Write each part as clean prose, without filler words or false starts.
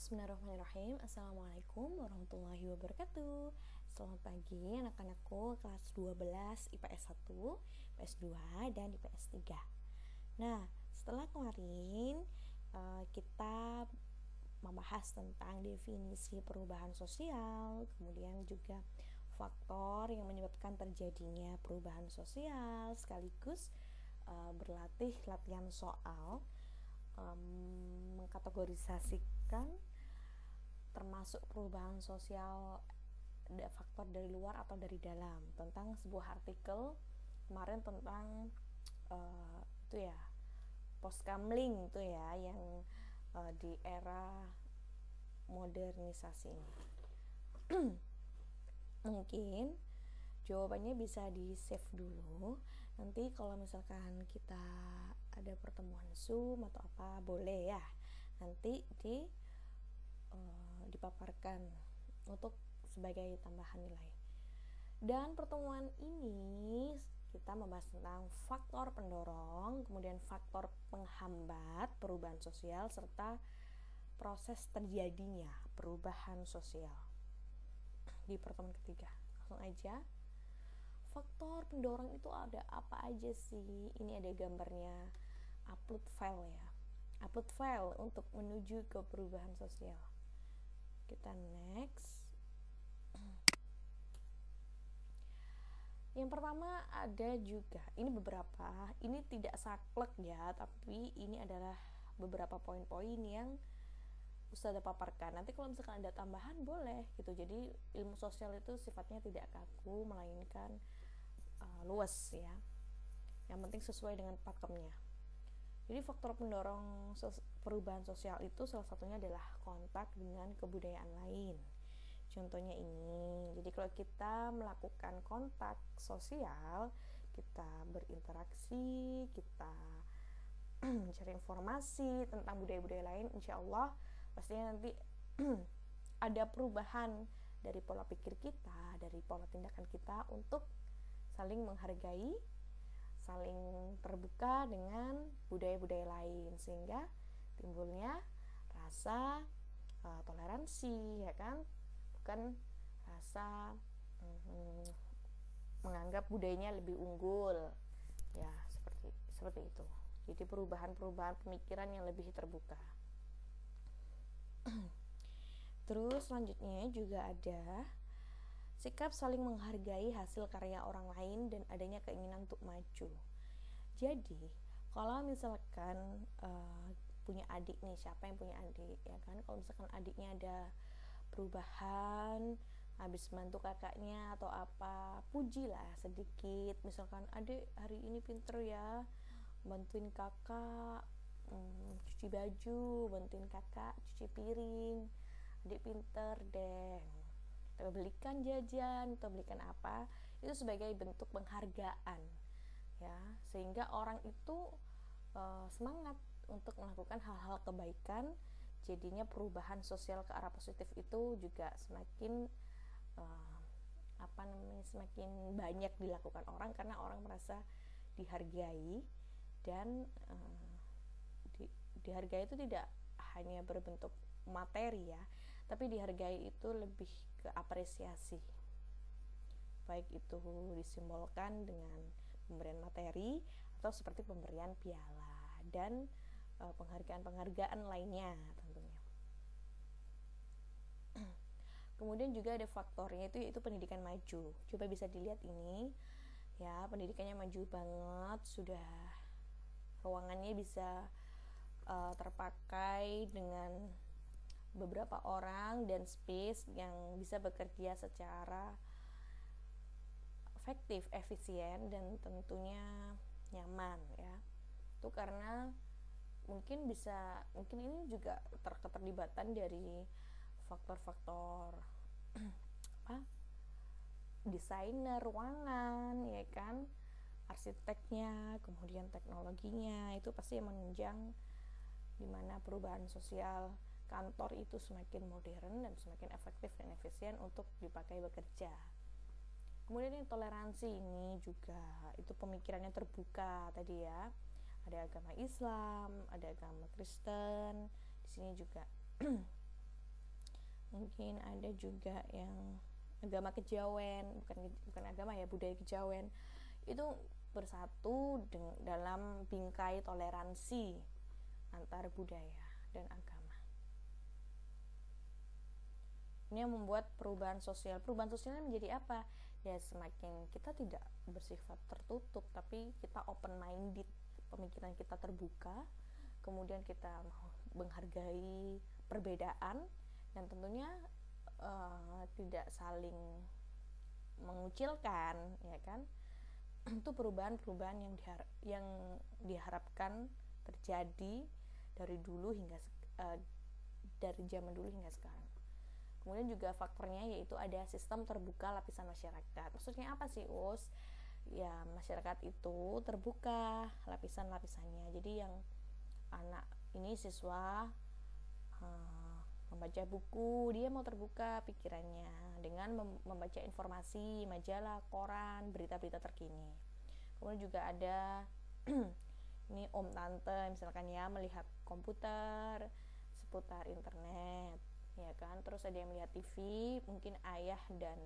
Bismillahirrahmanirrahim. Assalamualaikum warahmatullahi wabarakatuh. Selamat pagi anak-anakku kelas 12 IPS 1, IPS 2, dan IPS 3. Nah, setelah kemarin kita membahas tentang definisi perubahan sosial, kemudian juga faktor yang menyebabkan terjadinya perubahan sosial, sekaligus berlatih latihan soal, mengkategorisasikan termasuk perubahan sosial faktor dari luar atau dari dalam, tentang sebuah artikel kemarin tentang itu ya, postkamling itu ya, yang di era modernisasi ini. Mungkin jawabannya bisa di save dulu. Nanti kalau misalkan kita ada pertemuan Zoom atau apa, boleh ya, nanti dipaparkan untuk sebagai tambahan nilai. Dan pertemuan ini kita membahas tentang faktor pendorong, kemudian faktor penghambat perubahan sosial, serta proses terjadinya perubahan sosial di pertemuan ketiga. Langsung aja. Faktor pendorong itu ada apa aja sih? Ini ada gambarnya upload file ya. Upload file untuk menuju ke perubahan sosial. Kita next. Yang pertama ada juga, ini beberapa, ini tidak saklek ya, tapi ini adalah beberapa poin-poin yang Ustazah paparkan. Nanti kalau misalkan ada tambahan boleh gitu. Jadi ilmu sosial itu sifatnya tidak kaku, melainkan luas ya. Yang penting sesuai dengan pakemnya. Jadi faktor pendorong perubahan sosial itu salah satunya adalah kontak dengan kebudayaan lain. Contohnya ini, jadi kalau kita melakukan kontak sosial, kita berinteraksi, kita mencari informasi tentang budaya-budaya lain, insya Allah pastinya nanti ada perubahan dari pola pikir kita, dari pola tindakan kita untuk saling menghargai, saling terbuka dengan budaya-budaya lain, sehingga timbulnya rasa toleransi, ya kan, bukan rasa menganggap budayanya lebih unggul, ya, seperti itu. Jadi perubahan-perubahan pemikiran yang lebih terbuka. Terus selanjutnya juga ada sikap saling menghargai hasil karya orang lain dan adanya keinginan untuk maju. Jadi kalau misalkan punya adik nih, siapa yang punya adik ya kan, kalau misalkan adiknya ada perubahan, habis bantu kakaknya atau apa, pujilah sedikit. Misalkan, adik hari ini pinter ya, bantuin kakak cuci baju, bantuin kakak cuci piring, adik pinter deh, atau belikan jajan, atau belikan apa, itu sebagai bentuk penghargaan ya, sehingga orang itu semangat untuk melakukan hal-hal kebaikan. Jadinya perubahan sosial ke arah positif itu juga semakin semakin banyak dilakukan orang, karena orang merasa dihargai. Dan dihargai itu tidak hanya berbentuk materi ya, tapi dihargai itu lebih ke apresiasi, baik itu disimbolkan dengan pemberian materi atau seperti pemberian piala dan penghargaan-penghargaan lainnya tentunya. Kemudian juga ada faktornya itu, yaitu pendidikan maju. Coba bisa dilihat ini ya, pendidikannya maju banget, sudah ruangannya bisa terpakai dengan beberapa orang dan space yang bisa bekerja secara efektif, efisien, dan tentunya nyaman ya. Itu karena mungkin ini juga keterlibatan dari faktor-faktor desainer ruangan ya kan, arsiteknya, kemudian teknologinya, itu pasti yang menunjang dimana perubahan sosial kantor itu semakin modern dan semakin efektif dan efisien untuk dipakai bekerja. Kemudian yang toleransi ini juga, itu pemikirannya terbuka tadi ya. Ada agama Islam, ada agama Kristen, di sini juga Mungkin ada juga yang agama kejawen, bukan agama ya, budaya kejawen itu bersatu dalam bingkai toleransi antar budaya dan agama. Ini yang membuat perubahan sosialnya menjadi apa? Ya semakin kita tidak bersifat tertutup, tapi kita open minded, pemikiran kita terbuka, kemudian kita mau menghargai perbedaan dan tentunya tidak saling mengucilkan, ya kan? Itu perubahan-perubahan yang diharapkan terjadi dari dulu hingga dari zaman dulu hingga sekarang. Kemudian juga faktornya yaitu ada sistem terbuka lapisan masyarakat. Maksudnya apa sih, Us? Ya, masyarakat itu terbuka lapisan-lapisannya. Jadi yang anak ini siswa membaca buku, dia mau terbuka pikirannya dengan membaca informasi, majalah, koran, berita-berita terkini. Kemudian juga ada ini om tante misalkan ya, melihat komputer seputar internet, ya kan. Terus ada yang melihat TV, mungkin ayah dan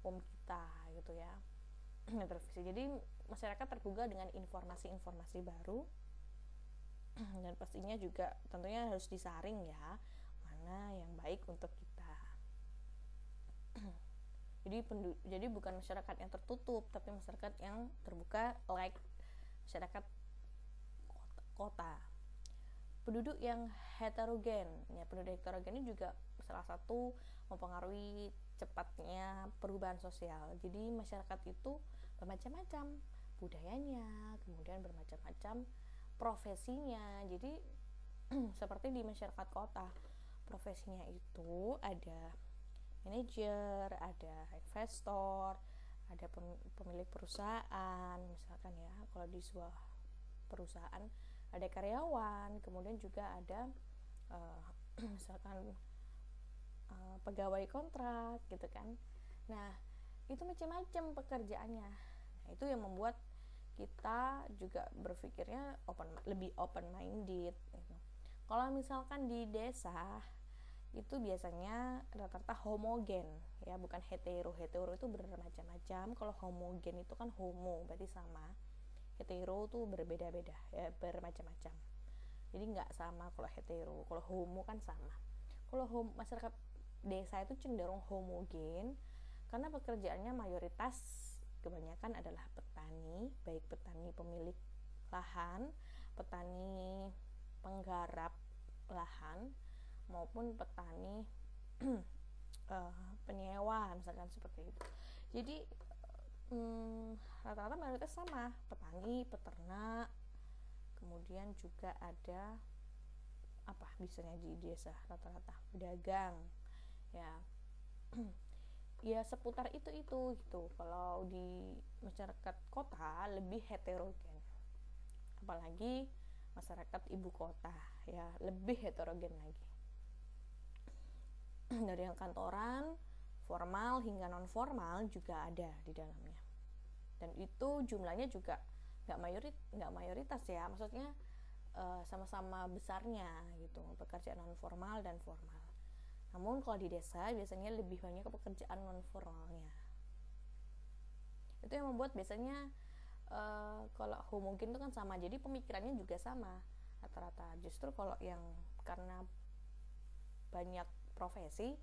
om kita gitu ya, televisi. Jadi masyarakat terbuka dengan informasi-informasi baru dan pastinya juga tentunya harus disaring ya, mana yang baik untuk kita. Jadi bukan masyarakat yang tertutup, tapi masyarakat yang terbuka, like masyarakat kota. Penduduk yang heterogen, ya penduduk heterogen ini juga salah satu mempengaruhi cepatnya perubahan sosial. Jadi masyarakat itu bermacam-macam budayanya, kemudian bermacam-macam profesinya. Jadi seperti di masyarakat kota, profesinya itu ada manajer, ada investor, ada pemilik perusahaan, misalkan ya, kalau di sebuah perusahaan ada karyawan, kemudian juga ada misalkan pegawai kontrak gitu kan. Nah, itu macam-macam pekerjaannya. Nah, itu yang membuat kita juga berpikirnya lebih open minded gitu. Kalau misalkan di desa itu biasanya rata-rata homogen ya, bukan hetero itu bermacam-macam. Kalau homogen itu kan homo berarti sama, hetero tuh berbeda-beda ya, bermacam-macam. Jadi nggak sama kalau hetero, kalau homo kan sama. Kalau masyarakat desa itu cenderung homogen karena pekerjaannya mayoritas kebanyakan adalah petani, baik petani pemilik lahan, petani penggarap lahan, maupun petani penyewa misalkan seperti itu. Jadi rata-rata mayoritas sama, petani, peternak, kemudian juga ada apa biasanya di desa rata-rata pedagang ya. Ya seputar itu gitu. Kalau di masyarakat kota lebih heterogen, apalagi masyarakat ibu kota ya lebih heterogen lagi. Dari yang kantoran formal hingga non formal juga ada di dalamnya, dan itu jumlahnya juga nggak mayoritas ya, maksudnya sama-sama besarnya gitu, pekerjaan non formal dan formal. Namun kalau di desa biasanya lebih banyak pekerjaan non formalnya. Itu yang membuat biasanya kalau homogen itu kan sama, jadi pemikirannya juga sama rata-rata. Justru kalau yang karena banyak profesi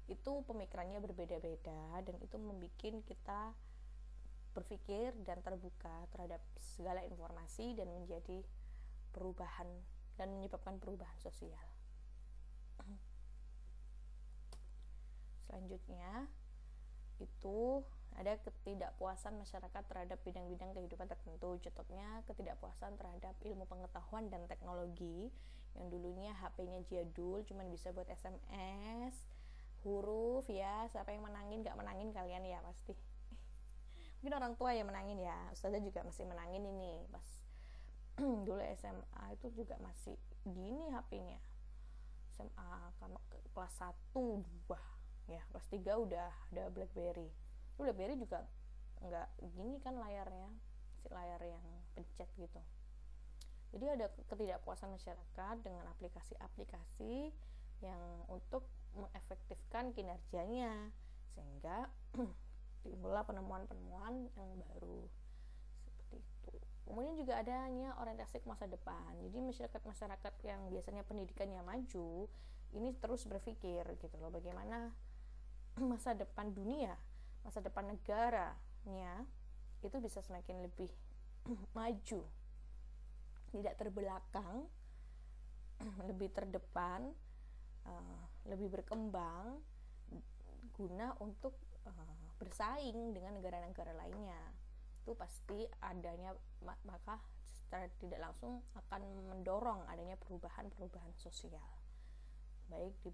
itu pemikirannya berbeda-beda, dan itu membuat kita berpikir dan terbuka terhadap segala informasi dan menjadi perubahan dan menyebabkan perubahan sosial. Selanjutnya itu ada ketidakpuasan masyarakat terhadap bidang-bidang kehidupan tertentu. Contohnya ketidakpuasan terhadap ilmu pengetahuan dan teknologi, yang dulunya HP-nya jadul, cuman bisa buat SMS, huruf ya. Siapa yang menangin? Gak menangin kalian ya pasti. Mungkin orang tua yang menangin ya. Ustazah juga masih menangin ini pas dulu SMA itu juga masih gini HP-nya. SMA kelas 1, 2 ya, kelas 3 udah ada BlackBerry. BlackBerry juga nggak gini kan layarnya, si layar yang pencet gitu. Jadi ada ketidakpuasan masyarakat dengan aplikasi-aplikasi yang untuk mengefektifkan kinerjanya, sehingga timbullah penemuan-penemuan yang baru seperti itu. Kemudian juga adanya orientasi ke masa depan. Jadi masyarakat yang biasanya pendidikannya maju ini terus berpikir gitu loh, bagaimana masa depan dunia, masa depan negaranya itu bisa semakin lebih maju, tidak terbelakang, lebih terdepan, lebih berkembang, guna untuk bersaing dengan negara-negara lainnya. Itu pasti adanya, maka secara tidak langsung akan mendorong adanya perubahan-perubahan sosial, baik di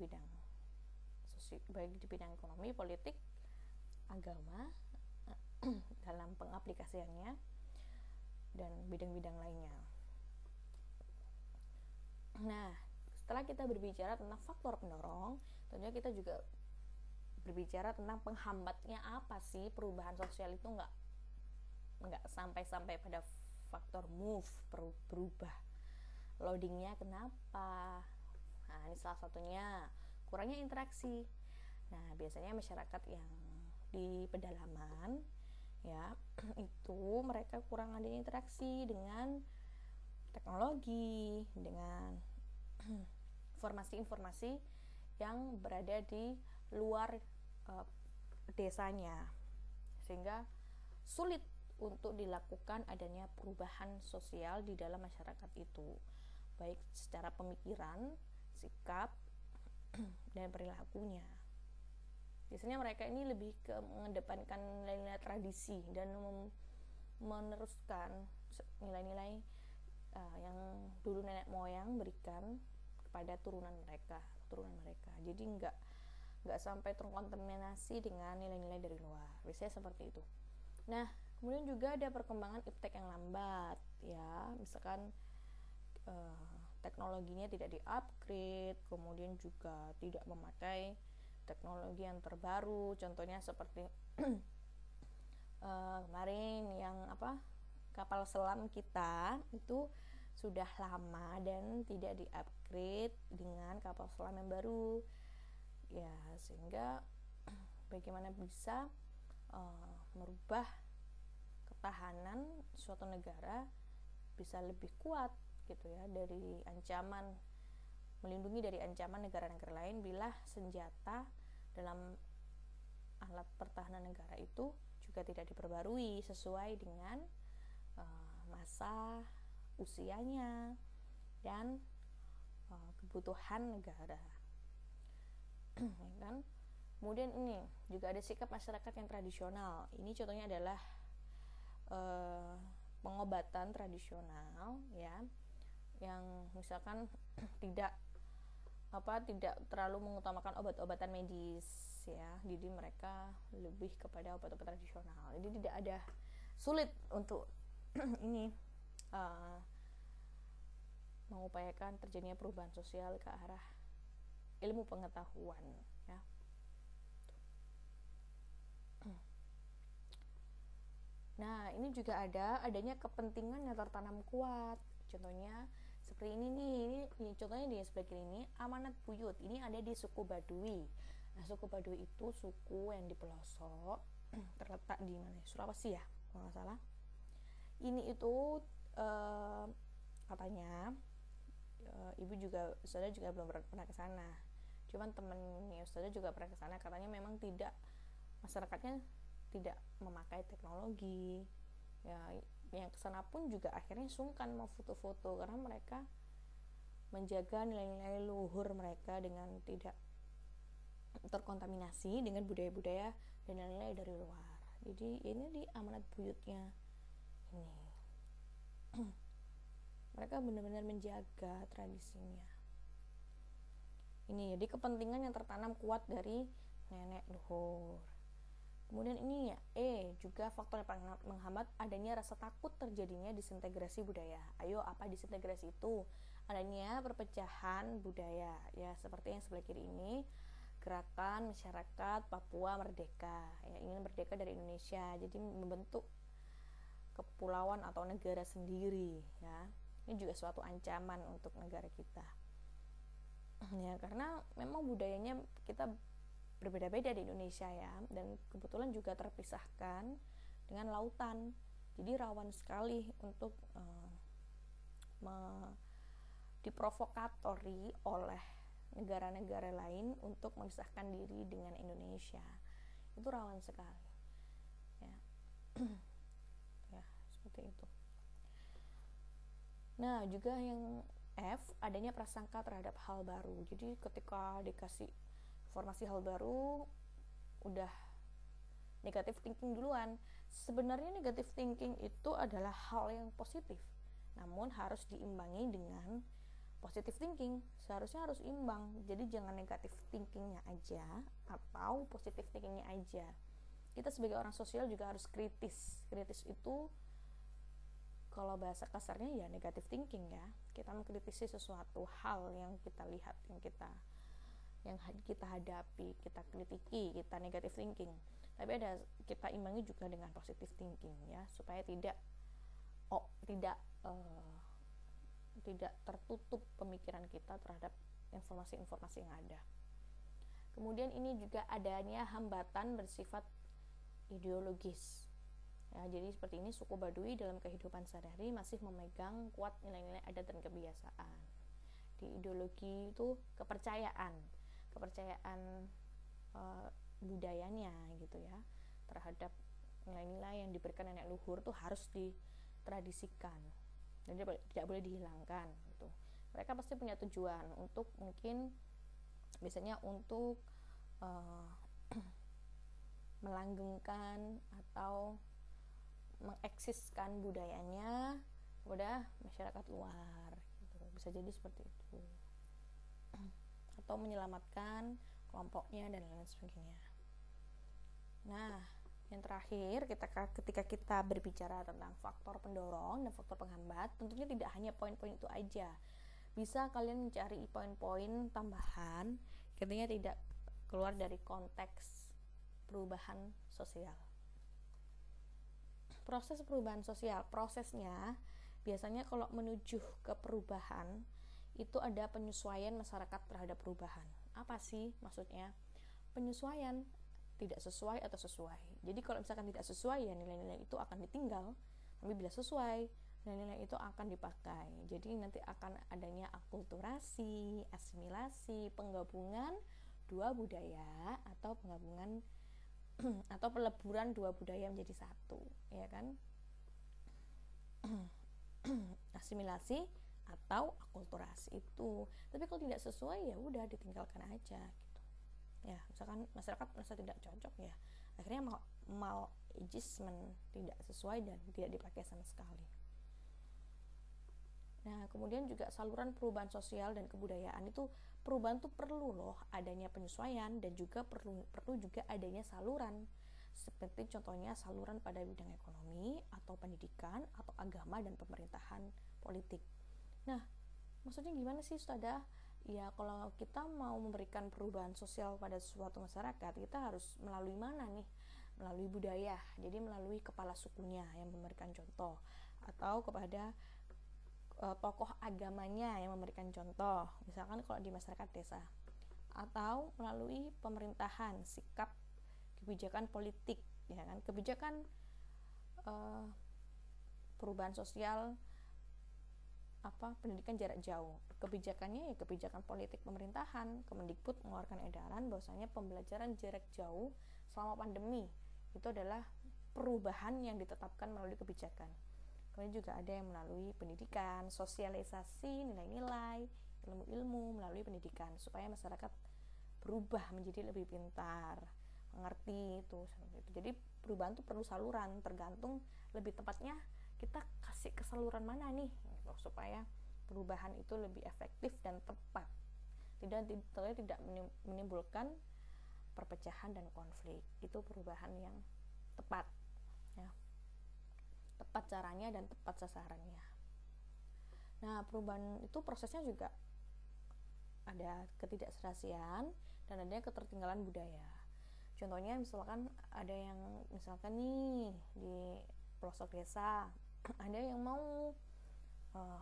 bidang ekonomi, politik, agama, dalam pengaplikasiannya, dan bidang-bidang lainnya. Nah, setelah kita berbicara tentang faktor pendorong, tentunya kita juga berbicara tentang penghambatnya apa sih perubahan sosial itu. Nggak sampai pada faktor move, berubah. Loadingnya kenapa? Nah, ini salah satunya kurangnya interaksi. Nah, biasanya masyarakat yang di pedalaman ya itu mereka kurang ada interaksi dengan teknologi, dengan informasi-informasi yang berada di luar desanya, sehingga sulit untuk dilakukan adanya perubahan sosial di dalam masyarakat itu, baik secara pemikiran, sikap, dan perilakunya. Biasanya mereka ini lebih ke mengedepankan nilai-nilai tradisi dan meneruskan nilai-nilai yang dulu nenek moyang berikan kepada turunan mereka. Jadi nggak sampai terkontaminasi dengan nilai-nilai dari luar. Biasanya seperti itu. Nah, kemudian juga ada perkembangan iptek yang lambat, ya, misalkan teknologinya tidak di-upgrade, kemudian juga tidak memakai teknologi yang terbaru. Contohnya seperti kemarin yang kapal selam kita itu sudah lama dan tidak di-upgrade dengan kapal selam yang baru, ya, sehingga bagaimana bisa merubah ketahanan suatu negara bisa lebih kuat gitu ya, dari ancaman, melindungi dari ancaman negara-negara lain bila senjata dalam alat pertahanan negara itu juga tidak diperbarui sesuai dengan masa usianya dan kebutuhan negara. Kan? Kemudian ini juga ada sikap masyarakat yang tradisional. Ini contohnya adalah pengobatan tradisional, ya, yang misalkan tidak terlalu mengutamakan obat-obatan medis, ya. Jadi mereka lebih kepada obat-obat tradisional. Jadi tidak ada, sulit untuk ini mengupayakan terjadinya perubahan sosial ke arah ilmu pengetahuan, ya. Nah, ini juga adanya kepentingan yang tertanam kuat. Contohnya seperti ini nih, ini contohnya di sebelah kiri ini, amanat buyut. Ini ada di suku Baduy. Nah, suku Baduy itu suku yang di pelosok, terletak di mana? Sulawesi ya, kalau nggak salah. Ini itu katanya ibu juga, saudara juga belum pernah ke sana. Cuman temennya saudara juga pernah ke sana. Katanya memang masyarakatnya tidak memakai teknologi, ya. Yang kesana pun juga akhirnya sungkan mau foto-foto karena mereka menjaga nilai-nilai luhur mereka dengan tidak terkontaminasi dengan budaya-budaya dan nilai-nilai dari luar. Jadi ini di amanat buyutnya ini. Mereka benar-benar menjaga tradisinya. Ini jadi kepentingan yang tertanam kuat dari nenek luhur. Kemudian ini ya, juga faktor yang menghambat adanya rasa takut terjadinya disintegrasi budaya. Ayo, apa disintegrasi itu? Adanya perpecahan budaya, ya, seperti yang sebelah kiri ini, gerakan masyarakat Papua Merdeka, ya, ingin merdeka dari Indonesia, jadi membentuk kepulauan atau negara sendiri, ya. Ini juga suatu ancaman untuk negara kita. Ya, karena memang budayanya kita berbeda-beda di Indonesia ya, dan kebetulan juga terpisahkan dengan lautan, jadi rawan sekali untuk diprovokatori oleh negara-negara lain untuk memisahkan diri dengan Indonesia. Itu rawan sekali ya. Ya, seperti itu. Nah, juga yang F, adanya prasangka terhadap hal baru. Jadi ketika dikasih informasi hal baru, udah negative thinking duluan. Sebenarnya negative thinking itu adalah hal yang positif, namun harus diimbangi dengan positive thinking. Seharusnya harus imbang. Jadi jangan negative thinkingnya aja atau positive thinkingnya aja. Kita sebagai orang sosial juga harus kritis. Kritis itu kalau bahasa kasarnya ya negative thinking ya. Kita mengkritisi sesuatu hal yang kita lihat, yang kita hadapi, kita kritiki, kita negative thinking. Tapi kita imbangi juga dengan positive thinking ya, supaya tidak tertutup pemikiran kita terhadap informasi-informasi yang ada. Kemudian ini juga adanya hambatan bersifat ideologis. Ya, jadi seperti ini, suku Baduy dalam kehidupan sehari-hari masih memegang kuat nilai-nilai adat dan kebiasaan. Di ideologi itu kepercayaan budayanya gitu ya, terhadap nilai-nilai yang diberikan nenek luhur tuh harus ditradisikan dan tidak boleh dihilangkan gitu. Mereka pasti punya tujuan untuk mungkin biasanya untuk melanggengkan atau mengeksiskan budayanya kepada masyarakat luar gitu. Bisa jadi seperti itu, atau menyelamatkan kelompoknya dan lain sebagainya. Nah, yang terakhir, ketika kita berbicara tentang faktor pendorong dan faktor penghambat, tentunya tidak hanya poin-poin itu aja. Bisa kalian mencari poin-poin tambahan ketika tidak keluar dari konteks perubahan sosial. Proses perubahan sosial, prosesnya biasanya kalau menuju ke perubahan itu ada penyesuaian masyarakat terhadap perubahan. Apa sih maksudnya? Penyesuaian, tidak sesuai atau sesuai. Jadi kalau misalkan tidak sesuai ya nilai-nilai itu akan ditinggal, tapi bila sesuai nilai-nilai itu akan dipakai. Jadi nanti akan adanya akulturasi, asimilasi, penggabungan dua budaya atau penggabungan atau peleburan dua budaya menjadi satu, ya kan? Asimilasi atau akulturasi itu. Tapi kalau tidak sesuai ya udah ditinggalkan aja gitu. Ya, misalkan masyarakat merasa tidak cocok ya, akhirnya maladjustment, tidak sesuai dan tidak dipakai sama sekali. Nah, kemudian juga saluran perubahan sosial dan kebudayaan itu, perubahan tuh perlu loh adanya penyesuaian dan juga perlu juga adanya saluran. Seperti contohnya saluran pada bidang ekonomi atau pendidikan atau agama dan pemerintahan politik. Nah, maksudnya gimana sih Ustazah? Ya, kalau kita mau memberikan perubahan sosial pada suatu masyarakat, kita harus melalui mana nih? Melalui budaya. Jadi melalui kepala sukunya yang memberikan contoh, atau kepada tokoh agamanya yang memberikan contoh, misalkan kalau di masyarakat desa, atau melalui pemerintahan, sikap kebijakan politik, ya kan, kebijakan perubahan sosial, pendidikan jarak jauh, kebijakannya ya kebijakan politik pemerintahan. Kemendikbud mengeluarkan edaran bahwasanya pembelajaran jarak jauh selama pandemi itu adalah perubahan yang ditetapkan melalui kebijakan. Kemudian juga ada yang melalui pendidikan, sosialisasi nilai-nilai, ilmu-ilmu melalui pendidikan supaya masyarakat berubah menjadi lebih pintar, mengerti itu. Jadi perubahan itu perlu saluran, tergantung lebih tepatnya kita kasih ke saluran mana nih gitu, supaya perubahan itu lebih efektif dan tepat. Tidak menimbulkan perpecahan dan konflik. Itu perubahan yang tepat ya. Tepat caranya dan tepat sasarannya. Nah, perubahan itu prosesnya juga ada ketidakserasian dan ada ketertinggalan budaya. Contohnya misalkan ada yang nih di pelosok desa ada yang mau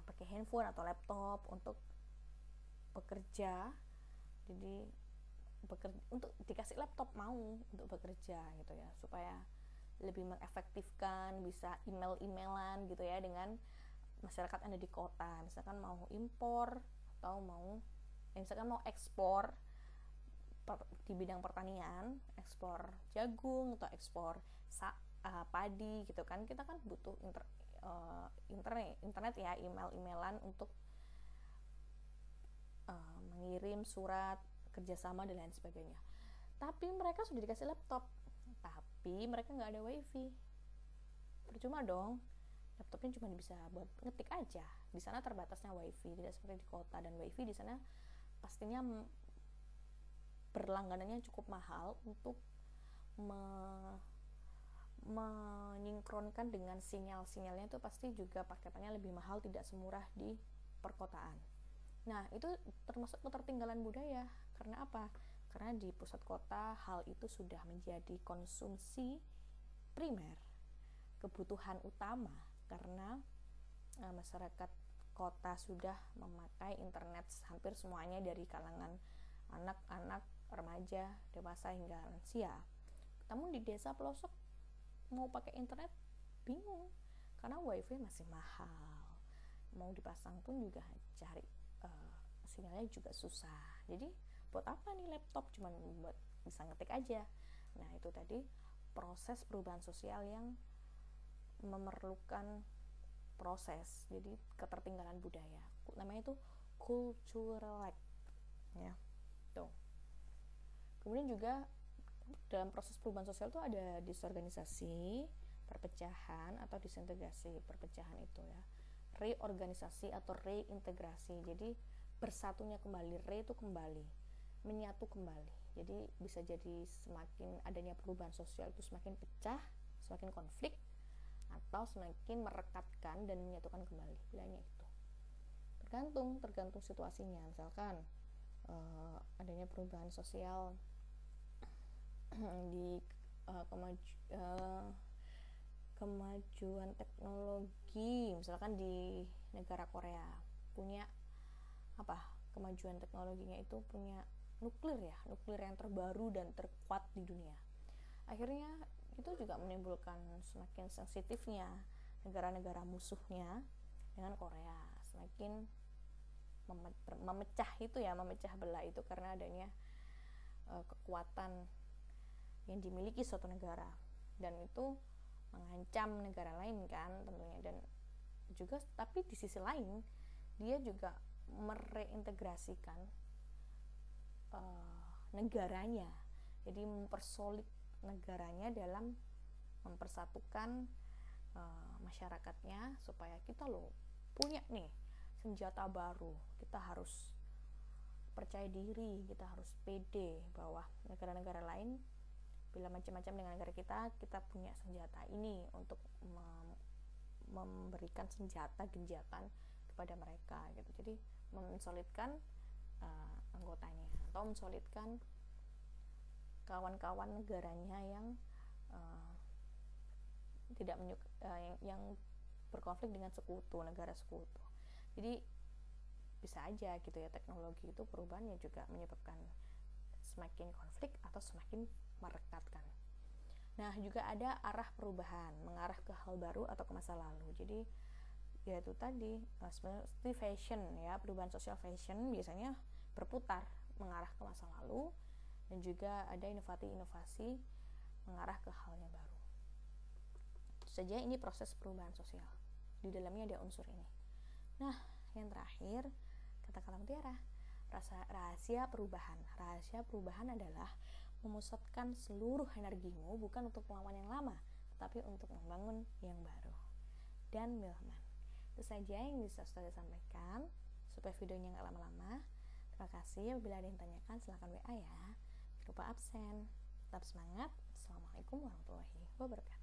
pakai handphone atau laptop untuk bekerja untuk dikasih laptop mau untuk bekerja gitu ya, supaya lebih mengefektifkan, bisa email-emailan gitu ya dengan masyarakat yang ada di kota. Misalkan mau impor atau misalkan mau ekspor di bidang pertanian, ekspor jagung atau ekspor padi gitu kan, kita kan butuh internet ya, email-emailan untuk mengirim surat kerjasama dan lain sebagainya. Tapi mereka sudah dikasih laptop, tapi mereka nggak ada wifi, percuma dong. Laptopnya cuma bisa buat ngetik aja. Di sana terbatasnya wifi, tidak seperti di kota, dan wifi di sana pastinya berlangganannya cukup mahal untuk menyinkronkan dengan sinyalnya itu pasti juga paketannya lebih mahal, tidak semurah di perkotaan. Nah, itu termasuk ketertinggalan budaya. Karena apa? Karena di pusat kota hal itu sudah menjadi konsumsi primer, kebutuhan utama, karena masyarakat kota sudah memakai internet hampir semuanya, dari kalangan anak-anak, remaja, dewasa hingga lansia. Namun di desa pelosok mau pakai internet bingung karena wifi masih mahal, mau dipasang pun juga cari sinyalnya juga susah. Jadi buat apa nih laptop, cuman buat bisa ngetik aja. Nah, itu tadi proses perubahan sosial yang memerlukan proses, jadi ketertinggalan budaya, namanya itu cultural lag ya. Tuh. Kemudian juga dalam proses perubahan sosial itu ada disorganisasi, perpecahan atau disintegrasi. Perpecahan itu ya, reorganisasi atau reintegrasi. Jadi bersatunya kembali, itu kembali, menyatu kembali. Jadi bisa jadi semakin adanya perubahan sosial itu semakin pecah, semakin konflik, atau semakin merekatkan dan menyatukan kembali. Bilangnya itu tergantung situasinya. Misalkan adanya perubahan sosial di kemajuan teknologi, misalkan di negara Korea punya kemajuan teknologinya itu punya nuklir yang terbaru dan terkuat di dunia. Akhirnya itu juga menimbulkan semakin sensitifnya negara-negara musuhnya dengan Korea, semakin memecah belah itu karena adanya kekuatan yang dimiliki suatu negara, dan itu mengancam negara lain kan tentunya. Dan juga tapi di sisi lain dia juga mereintegrasikan negaranya, jadi mempersolid negaranya dalam mempersatukan masyarakatnya, supaya kita punya nih senjata baru, kita harus percaya diri, kita harus pede bahwa negara-negara lain bila macam-macam dengan negara kita punya senjata ini untuk memberikan senjata genjatan kepada mereka gitu. Jadi mensolidkan anggotanya atau mensolidkan kawan-kawan negaranya yang tidak yang berkonflik dengan negara sekutu. Jadi bisa aja gitu ya, teknologi itu perubahannya juga menyebabkan semakin konflik atau semakin merekatkan. Nah, juga ada arah perubahan, mengarah ke hal baru atau ke masa lalu. Jadi ya itu tadi, seperti fashion ya, perubahan sosial fashion biasanya berputar mengarah ke masa lalu, dan juga ada inovasi mengarah ke hal yang baru. Itu saja, ini proses perubahan sosial. Di dalamnya ada unsur ini. Nah, yang terakhir, kata-kata mutiara, rahasia perubahan. Rahasia perubahan adalah memusatkan seluruh energimu bukan untuk melawan yang lama, tetapi untuk membangun yang baru. Dan Milman. Itu saja yang bisa Ustazah sampaikan, supaya videonya nggak lama-lama. Terima kasih. Apabila ada yang tanyakan, silahkan WA ya. Jangan lupa absen. Tetap semangat. Assalamualaikum warahmatullahi wabarakatuh.